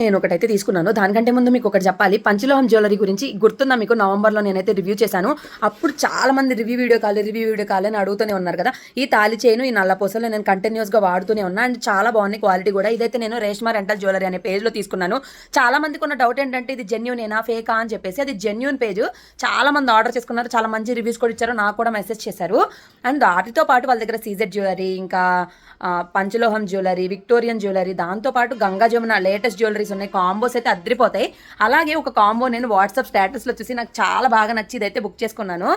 నేను ఒకటైతే తీసుకున్నాను. దానికంటే ముందు మీకు ఒకటి చెప్పాలి. పంచలోహం జ్యువెలరీ గురించి గుర్తుందా మీకు? నవంబర్‌లో నేనైతే రివ్యూ చేశాను. అప్పుడు చాలా మంది రివ్యూ వీడియో కావాలి అని అడుగుతూనే ఉన్నారు కదా! ఈ తాళి చైను, ఈ నల్ల పూసలు నేను కంటిన్యూస్‌గా వాడుతూనే ఉన్నా. అండ్ చాలా బాగున్నాయి క్వాలిటీ కూడా. ఇదైతే నేను రేష్మా రెంటల్ జ్యువెలరీ అనే పేజ్‌లో తీసుకున్నాను. చాలా మందికి ఉన్న డౌట్ ఏంటంటే ఇది జెన్యూనేనా? ఫేకా? అని చెప్పేసి. అది జెన్యూన్ పేజ్. చాలా మంది ఆర్డర్ చేసుకున్నారు. చాలా మంచి రివ్యూస్ కూడా ఇచ్చారు. నాకు కూడా మెసేజ్ చేశారు. అండ్ వాటితో పాటు వాళ్ళ దగ్గర సీజెడ్ జ్యువెలరీ, ఇంకా పంచలోహం జ్యువెలరీ, విక్టోరియన్ జ్యువెలరీ, దాంతోపాటు గంగా జమున లేటెస్ట్ జ్యువెలరీస్ ఉన్నాయి. కాంబోస్ అయితే అద్దరిపోతాయి. అలాగే ఒక కాంబో నేను వాట్సాప్ స్టేటస్లో చూసి నాకు చాలా బాగా నచ్చి ఇదైతే బుక్ చేసుకున్నాను.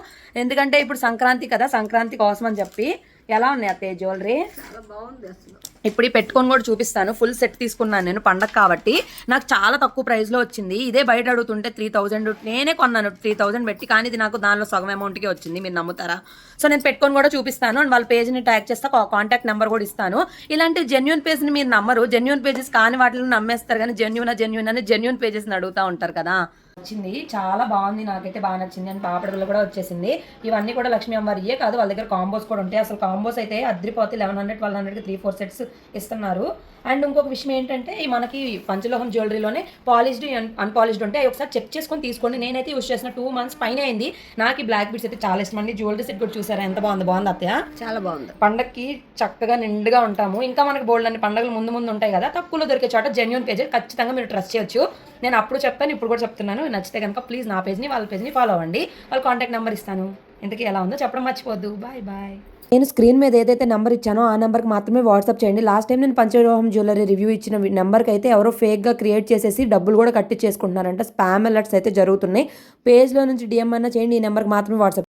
ఎందుకంటే ఇప్పుడు సంక్రాంతి కదా, సంక్రాంతి కోసం అని చెప్పి. ఎలా ఉన్నాయి అత్తయ్య జ్యువెలరీ? చాలా బాగుంది అసలు. ఇప్పుడు పెట్టుకొని కూడా చూపిస్తాను. ఫుల్ సెట్ తీసుకున్నాను నేను పండగ కాబట్టి. నాకు చాలా తక్కువ ప్రైస్లో వచ్చింది. ఇదే బయట అడుగుతుంటే 3000 నేనే కొన్నాను 3000 పెట్టి. కానీ ఇది నాకు దానిలో సగం అమౌంట్కే వచ్చింది. మీరు నమ్ముతారా? సో నేను పెట్టుకొని కూడా చూపిస్తాను. అండ్ వాళ్ళ పేజ్ని ట్యాగ్ చేస్తా, కాంటాక్ట్ నెంబర్ కూడా ఇస్తాను. ఇలాంటి జెన్యూన్ పేజ్ని మీరు నమ్మరు. జెన్యూన్ పేజెస్ కాని వాటిని నమ్మేస్తారు, కానీ జెన్యూన్ అని జెన్యూన్ పేజెస్ని అడుగుతూ ఉంటారు కదా. వచ్చింది చాలా బాగుంది, నాకైతే బాగా నచ్చింది. అండ్ పాపడలు కూడా వచ్చేసింది. ఇవన్నీ కూడా లక్ష్మీ అమ్మవారియే కాదు, వాళ్ళ దగ్గర కాంబోస్ కూడా ఉంటాయి. అసలు కాంబోస్ అయితే అద్దరిపోతే 1100 1200కి 3-4 సెట్స్ ఇస్తున్నారు. అండ్ ఇంకొక విషయం ఏంటంటే ఈ మనకి పంచలోహం జ్యువెలరీలోనే పాలిష్డ్ అన్పాలిష్డ్ ఉంటాయి. అవి ఒకసారి చెక్ చేసుకొని తీసుకోండి. నేనైతే యూస్ చేసిన 2 months పైన అయింది. నాకు ఈ బ్లాక్ బీడ్స్ అయితే చాలా ఇష్టం అండి. జ్యువెలరీ సెట్ కూడా చూసారా ఎంత బాగుంది అత్తయ్య? చాలా బాగుంది. పండగకి చక్కగా నిండుగా ఉంటాము. ఇంకా మనకి బోల్డ్ అన్ని పండుగలు ముందు ఉంటాయి కదా, తక్కువలో దొరికే చోట జెన్యూన్ పేజ్ ఖచ్చితంగా మీరు ట్రస్ట్ చేయొచ్చు. నేను అప్పుడు చెప్తాను, ఇప్పుడు కూడా చెప్తున్నాను. నచ్చితే కనుక ప్లీజ్ నా పేజ్ని వాళ్ళ పేజ్ని ఫాలో అవ్వండి. వాళ్ళ కాంటాక్ట్ నెంబర్ ఇస్తాను. ఇంతకీ ఎలా ఉందో చెప్పడం మర్చిపోద్దు. బాయ్. నేను స్క్రీన్ మీద ఏదైతే నెంబర్ ఇచ్చానో ఆ నెంబర్కి మాత్రమే వాట్సాప్ చేయండి. లాస్ట్ టైం నేను పంచలోహం జ్యువెలరీ రివ్యూ ఇచ్చిన నెంబర్కి అయితే ఎవరో ఫేక్గా క్రియేట్ చేసేసి డబ్బులు కూడా కట్టించేసుకుంటున్నారంట. స్పామ్ అలర్ట్స్ అయితే జరుగుతున్నాయి. పేజ్లో నుంచి డిఎం అన్నా చేయండి. ఈ నెంబర్కి మాత్రమే వాట్సాప్